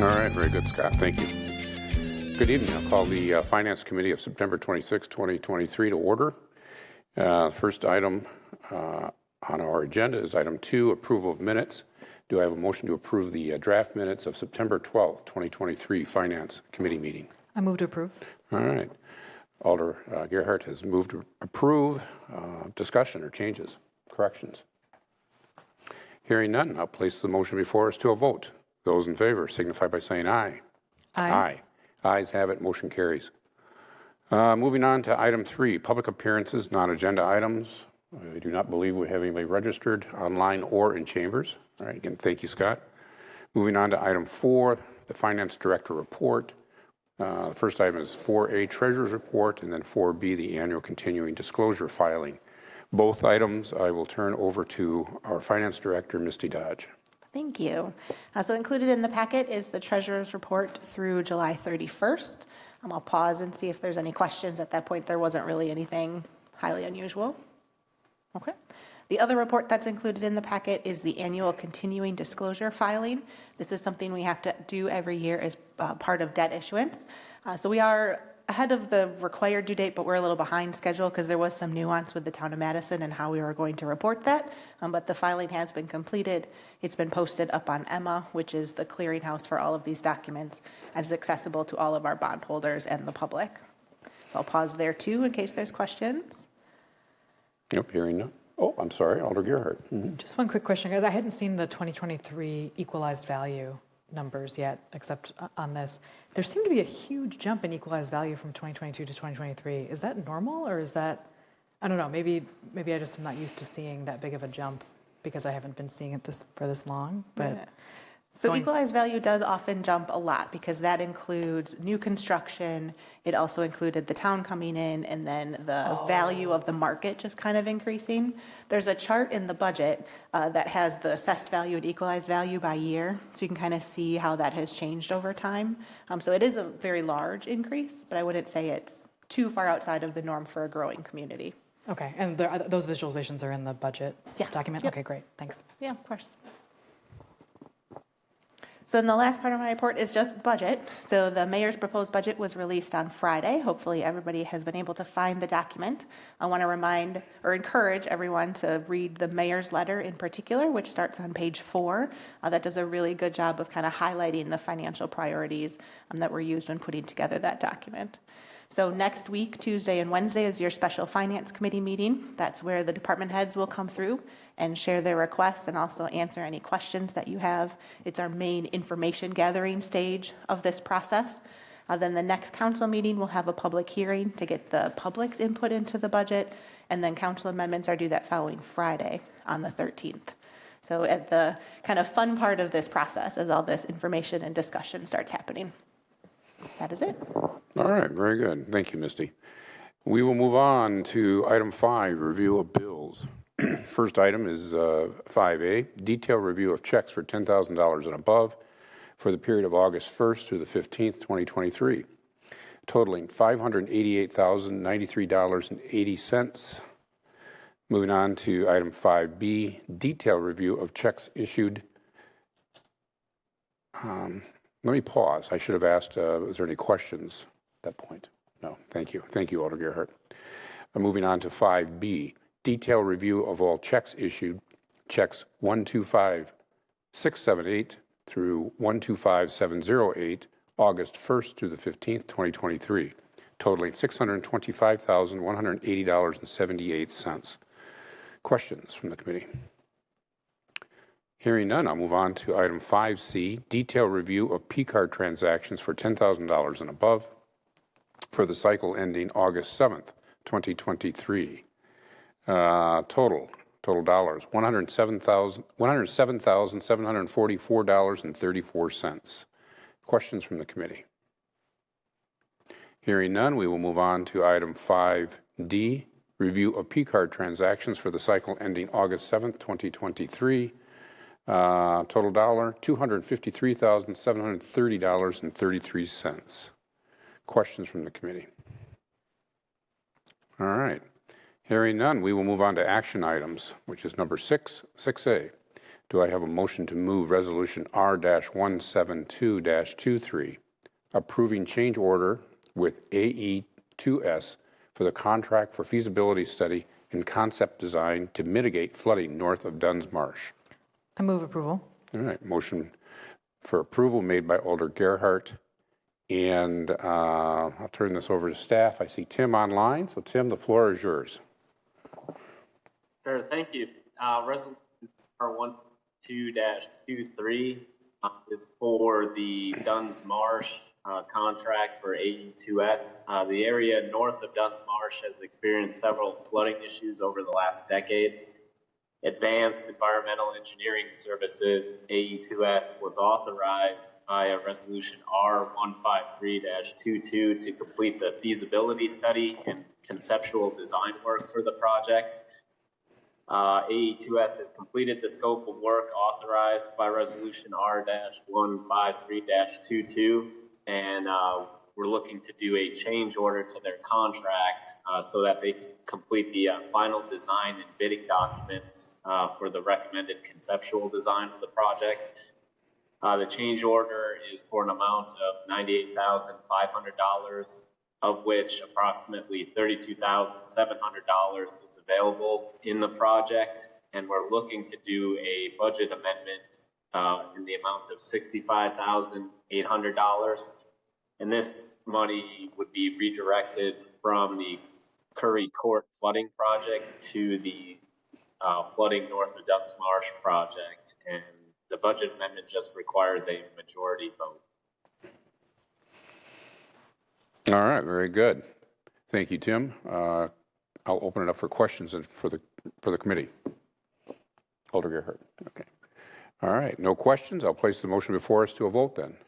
All right, very good, Scott. Thank you. Good evening. I'll call the Finance Committee of September 26, 2023 to order. First item on our agenda is item 2, approval of minutes. Do I have a motion to approve the draft minutes of September 12, 2023 Finance Committee meeting? I move to approve. All right. Alder Gerhardt has moved to approve. Discussion or changes, corrections? Hearing none, I'll place the motion before us to a vote. Those in favor signify by saying aye. Aye. Ayes have it. Motion carries. Moving on to item 3, public appearances, non-agenda items. I do not believe we have anybody registered online or in chambers. All right, again, thank you, Scott. Moving on to item 4, the Finance Director report. The first item is 4A, Treasurer's report, and then 4B, the annual continuing disclosure filing. Both items I will turn over to our Finance Director, Misty Dodge. Thank you. So included in the packet is the Treasurer's report through July 31st. I'll pause and see if there's any questions. At that point, there wasn't really anything highly unusual. Okay. The other report that's included in the packet is the annual continuing disclosure filing. This is something we have to do every year as part of debt issuance. So we are ahead of the required due date, but we're a little behind schedule because there was some nuance with the town of Madison and how we were going to report that. But the filing has been completed. It's been posted up on EMMA, which is the clearinghouse for all of these documents, and is accessible to all of our bondholders and the public. So I'll pause there too in case there's questions. Yep, hearing none. Oh, I'm sorry, Alder Gerhardt. Mm-hmm. Just one quick question, guys. I hadn't seen the 2023 equalized value numbers yet, except on this. There seemed to be a huge jump in equalized value from 2022 to 2023. Is that normal, or is that, I don't know, maybe I just am not used to seeing that big of a jump because I haven't been seeing it for this long, but... Yeah. So equalized value does often jump a lot because that includes new construction. It also included the town coming in and then the value of the market just kind of increasing. There's a chart in the budget that has the assessed value and equalized value by year. So you can kind of see how that has changed over time. So it is a very large increase, but I wouldn't say it's too far outside of the norm for a growing community. Okay, and those visualizations are in the budget document? Yep. Okay, great, thanks. Yeah, of course. So then the last part of my report is just budget. So the mayor's proposed budget was released on Friday. Hopefully everybody has been able to find the document. I want to remind or encourage everyone to read the mayor's letter in particular, which starts on page 4. That does a really good job of kind of highlighting the financial priorities that were used when putting together that document. So next week, Tuesday and Wednesday, is your special finance committee meeting. That's where the department heads will come through and share their requests and also answer any questions that you have. It's our main information gathering stage of this process. Then the next council meeting will have a public hearing to get the public's input into the budget, and then council amendments are due that following Friday on the 13th. So at the kind of fun part of this process as all this information and discussion starts happening. That is it. All right, very good. Thank you, Misty. We will move on to item 5, review of bills. First item is 5A, detailed review of checks for $10,000 and above for the period of August 1st through the 15th, 2023, totaling $588,093.80. Moving on to item 5B, detailed review of checks issued. Let me pause. I should have asked, was there any questions at that point? No, thank you. Thank you, Alder Gerhardt. Moving on to 5B, detailed review of all checks issued, checks 125678 through 125708, August 1st through the 15th, 2023, totaling $625,180.78. Questions from the committee? Hearing none, I'll move on to item 5C, detailed review of P-card transactions for $10,000 and above for the cycle ending August 7th, 2023. Total dollars, $107,744.34. Questions from the committee? Hearing none, we will move on to item 5D, review of P-card transactions for the cycle ending August 7th, 2023. Total dollar, $253,730.33. Questions from the committee? All right. Hearing none, we will move on to action items, which is number 6A. Do I have a motion to move Resolution R-172-23, approving change order with AE2S for the contract for feasibility study and concept design to mitigate flooding north of Dunn's Marsh? I move approval. All right, motion for approval made by Alder Gerhart. And I'll turn this over to staff. I see Tim online. So Tim, the floor is yours. Sure, thank you. Resolution R-12-23 is for the Dunn's Marsh contract for AE2S. The area north of Dunn's Marsh has experienced several flooding issues over the last decade. Advanced Environmental Engineering Services, AE2S, was authorized by a resolution R-153-22 to complete the feasibility study and conceptual design work for the project. AE2S has completed the scope of work authorized by resolution R-153-22, and we're looking to do a change order to their contract so that they can complete the final design and bidding documents for the recommended conceptual design of the project. The change order is for an amount of $98,500, of which approximately $32,700 is available in the project. And we're looking to do a budget amendment in the amount of $65,800. And this money would be redirected from the Curry Court flooding project to the flooding north of Dunn's Marsh project. And the budget amendment just requires a majority vote. All right, very good. Thank you, Tim. I'll open it up for questions for the committee. Alder Gerhart. Okay. All right, no questions. I'll place the motion before us to a vote then.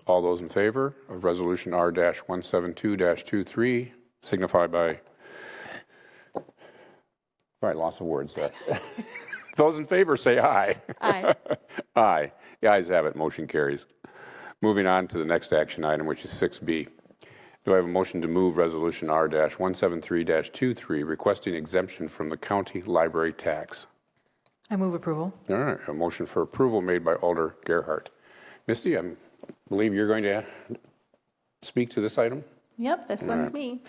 All those in favor of Resolution R-172-23 signify by lots of words there. Those in favor say aye. Aye. Aye. The ayes have it. Motion carries. Moving on to the next action item, which is 6B. Do I have a motion to move Resolution R-173-23 requesting exemption from the county library tax? I move approval. All right, a motion for approval made by Alder Gerhart. Misty, I believe you're going to speak to this item? Yep, this one's me.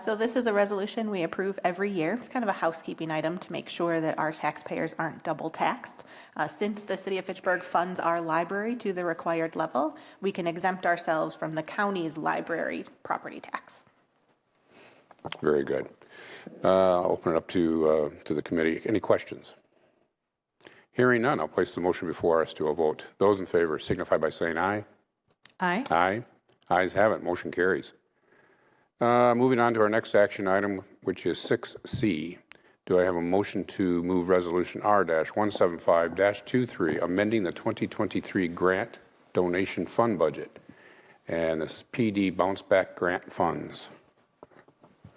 So this is a resolution we approve every year. It's kind of a housekeeping item to make sure that our taxpayers aren't double taxed. Since the city of Fitchburg funds our library to the required level, we can exempt ourselves from the county's library property tax. Very good. I'll open it up to the committee. Any questions? Hearing none, I'll place the motion before us to a vote. Those in favor signify by saying aye. Aye. Aye. Ayes have it. Motion carries. Moving on to our next action item, which is 6C. Do I have a motion to move Resolution R-175-23, amending the 2023 grant donation fund budget? And this is PD Bounce Back Grant Funds.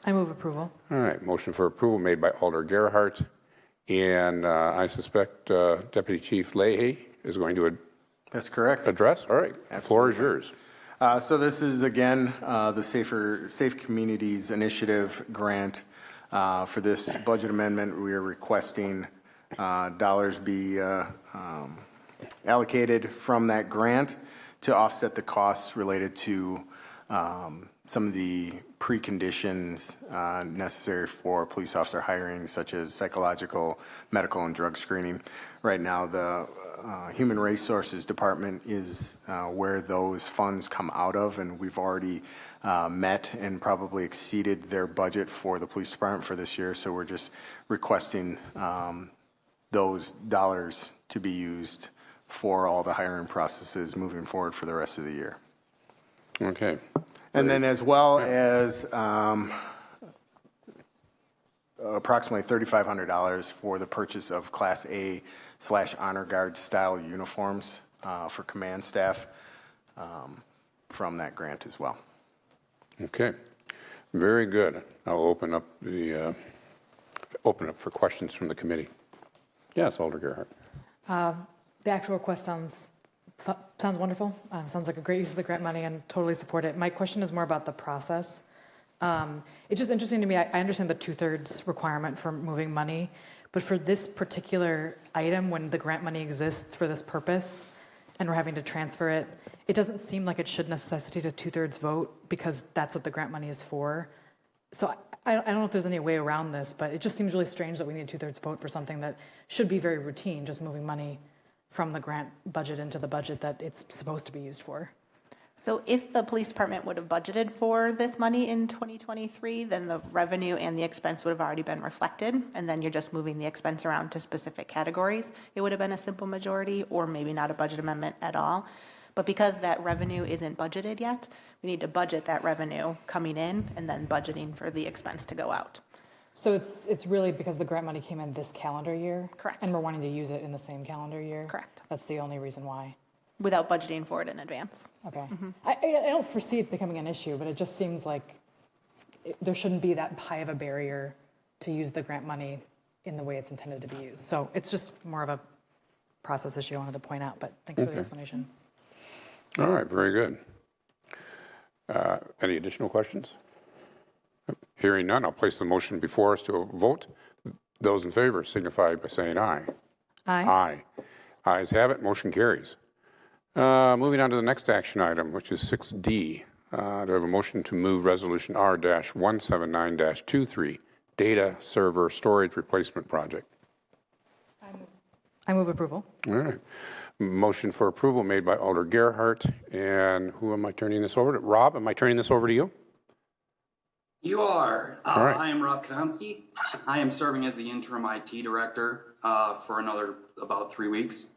I move approval. All right, motion for approval made by Alder Gerhart. And I suspect Deputy Chief Leahy is going to That's correct. address. All right, the floor is yours. So this is, again, the Safe Communities Initiative grant. For this budget amendment, we are requesting dollars be allocated from that grant to offset the costs related to some of the preconditions necessary for police officer hiring, such as psychological, medical, and drug screening. Right now, the Human Resources Department is where those funds come out of, and we've already met and probably exceeded their budget for the police department for this year. So we're just requesting those dollars to be used for all the hiring processes moving forward for the rest of the year. Okay. And then as well as approximately $3,500 for the purchase of Class A/Honor Guard style uniforms for command staff from that grant as well. Okay. Very good. I'll open up for questions from the committee. Yes, Alder Gerhart. The actual request sounds wonderful. Sounds like a great use of the grant money and totally support it. My question is more about the process. It's just interesting to me. I understand the 2/3 requirement for moving money, But for this particular item, when the grant money exists for this purpose and we're having to transfer it, it doesn't seem like it should necessitate a 2/3 vote because that's what the grant money is for. So I don't know if there's any way around this, but it just seems really strange that we need a 2/3 vote for something that should be very routine, just moving money from the grant budget into the budget that it's supposed to be used for. So if the police department would have budgeted for this money in 2023, then the revenue and the expense would have already been reflected, and then you're just moving the expense around to specific categories. It would have been a simple majority, or maybe not a budget amendment at all. But because that revenue isn't budgeted yet, we need to budget that revenue coming in and then budgeting for the expense to go out. So it's really because the grant money came in this calendar year? Correct. And we're wanting to use it in the same calendar year? Correct. That's the only reason why? Without budgeting for it in advance. Okay. I don't foresee it becoming an issue, but it just seems like there shouldn't be that high of a barrier to use the grant money in the way it's intended to be used. So it's just more of a process issue I wanted to point out, but thanks for the explanation. All right, very good. Any additional questions? Hearing none, I'll place the motion before us to a vote. Those in favor signify by saying aye. Aye. Aye. Ayes have it, motion carries. Moving on to the next action item, which is 6D. Do I have a motion to move Resolution R-179-23, Data Server Storage Replacement Project? I move approval. All right. Motion for approval made by Alder Gerhardt. And who am I turning this over to? Rob, am I turning this over to you? You are. All right. I am Rob Kononsky. I am serving as the interim IT director for another about 3 weeks.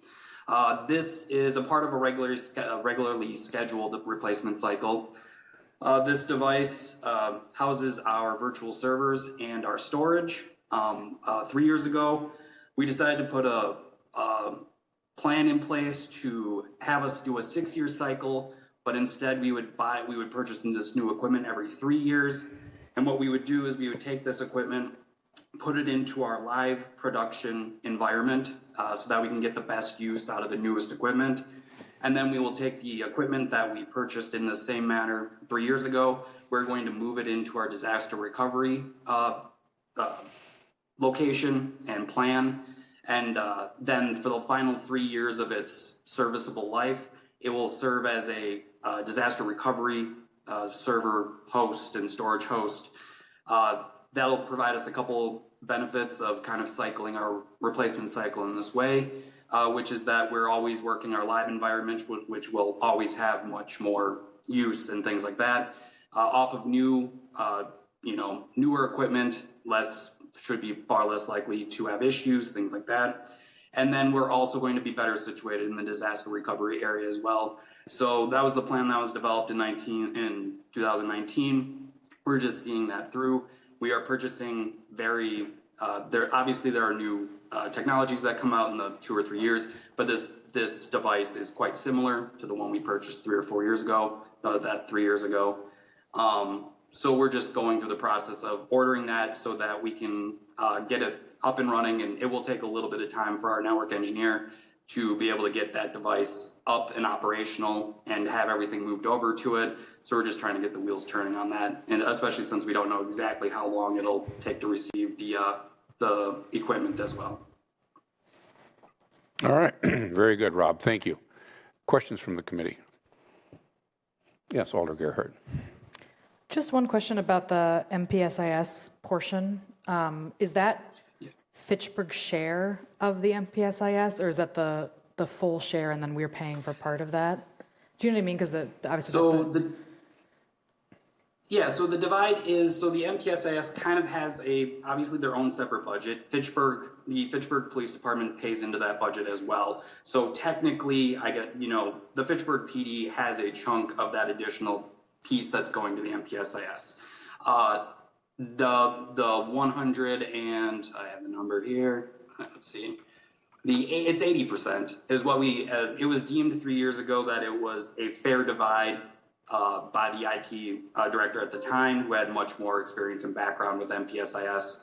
This is a part of a regularly scheduled replacement cycle. This device houses our virtual servers and our storage. 3 years ago, we decided to put a plan in place to have us do a 6-year cycle, but instead we would purchase this new equipment every 3 years. And what we would do is we would take this equipment, put it into our live production environment so that we can get the best use out of the newest equipment. And then we will take the equipment that we purchased in the same manner 3 years ago. We're going to move it into our disaster recovery location and plan. And then for the final 3 years of its serviceable life, it will serve as a disaster recovery server host and storage host. That'll provide us a couple benefits of kind of cycling our replacement cycle in this way, which is that we're always working our live environment, which will always have much more use and things like that. Off of newer equipment, should be far less likely to have issues, things like that. And then we're also going to be better situated in the disaster recovery area as well. So that was the plan that was developed in 2019. We're just seeing that through. We are purchasing there are new technologies that come out in the 2 or 3 years, but this device is quite similar to the one we purchased 3 or 4 years ago, 3 years ago. So we're just going through the process of ordering that so that we can get it up and running, and it will take a little bit of time for our network engineer to be able to get that device up and operational and have everything moved over to it. So we're just trying to get the wheels turning on that, and especially since we don't know exactly how long it'll take to receive the equipment as well. All right. Very good, Rob. Thank you. Questions from the committee? Yes, Alder Gerhardt. Just one question about the MPSIS portion. Is that Fitchburg's share of the MPSIS, or is that the full share and then we're paying for part of that? Do you know what I mean? Because obviously so the divide is, so the MPSIS kind of has obviously their own separate budget. The Fitchburg Police Department pays into that budget as well. So technically, the Fitchburg PD has a chunk of that additional piece that's going to the MPSIS. The 100 and I have the number here. Let's see. It's 80% is what it was deemed 3 years ago that it was a fair divide by the IT director at the time, who had much more experience and background with MPSIS.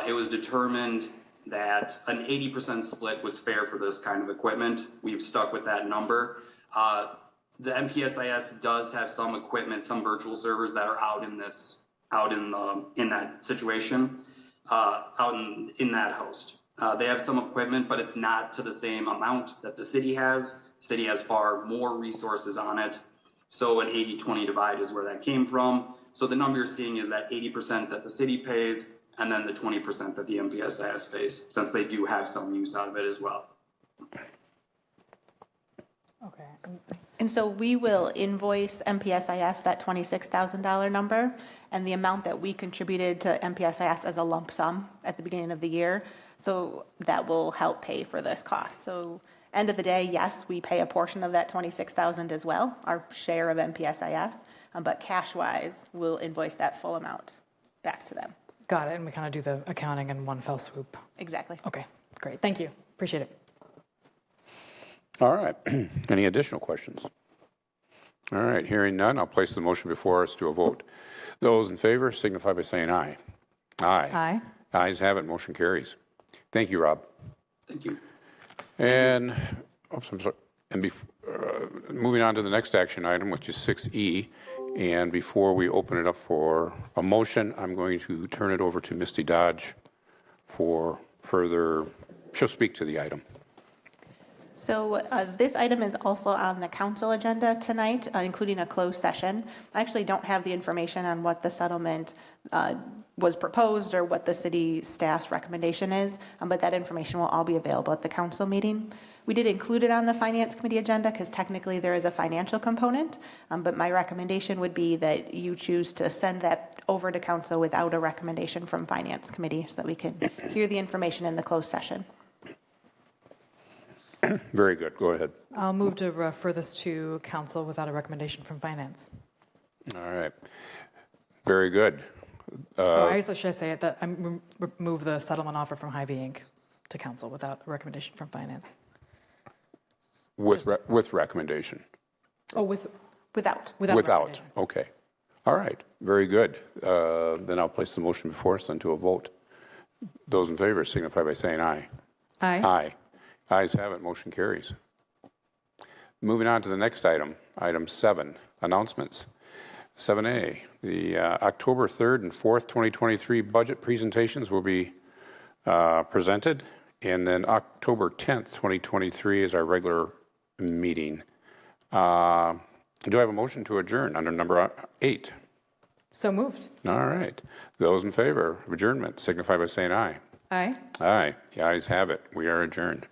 It was determined that an 80% split was fair for this kind of equipment. We've stuck with that number. The MPSIS does have some equipment, some virtual servers that are out in that situation, in that host. They have some equipment, but it's not to the same amount that the city has. City has far more resources on it. So an 80-20 divide is where that came from. So the number you're seeing is that 80% that the city pays and then the 20% that the MPSIS pays, since they do have some use out of it as well. Okay. And so we will invoice MPSIS that $26,000 number, and the amount that we contributed to MPSIS as a lump sum at the beginning of the year. So that will help pay for this cost. So end of the day, yes, we pay a portion of that $26,000 as well, our share of MPSIS, but cash-wise, we'll invoice that full amount back to them. Got it. And we kind of do the accounting in one fell swoop. Exactly. Okay, great. Thank you. Appreciate it. All right. Any additional questions? All right. Hearing none, I'll place the motion before us to a vote. Those in favor signify by saying aye. Aye. Aye. Ayes have it. Motion carries. Thank you, Rob. Thank you. And, oops, I'm sorry. And moving on to the next action item, which is 6E. And before we open it up for a motion, I'm going to turn it over to Misty Dodge for further, she'll speak to the item. So this item is also on the council agenda tonight, including a closed session. I actually don't have the information on what the settlement was proposed or what the city staff's recommendation is, but that information will all be available at the council meeting. We did include it on the finance committee agenda because technically there is a financial component, but my recommendation would be that you choose to send that over to council without a recommendation from finance committee so that we can hear the information in the closed session. Very good. Go ahead. I'll move to refer this to council without a recommendation from finance. All right. Very good. I guess should I say it that I move the settlement offer from Hy-Vee Inc. to council without a recommendation from finance. With recommendation. Oh, Without. without recommendation. Okay. All right. Very good. Then I'll place the motion before us then to a vote. Those in favor signify by saying aye. Aye. Aye. Ayes have it. Motion carries. Moving on to the next item, item 7, announcements. 7A, the October 3rd and 4th, 2023 budget presentations will be presented, and then October 10th, 2023 is our regular meeting. Do I have a motion to adjourn under number 8? So moved. All right. Those in favor of adjournment signify by saying aye. Aye. Aye. The ayes have it. We are adjourned.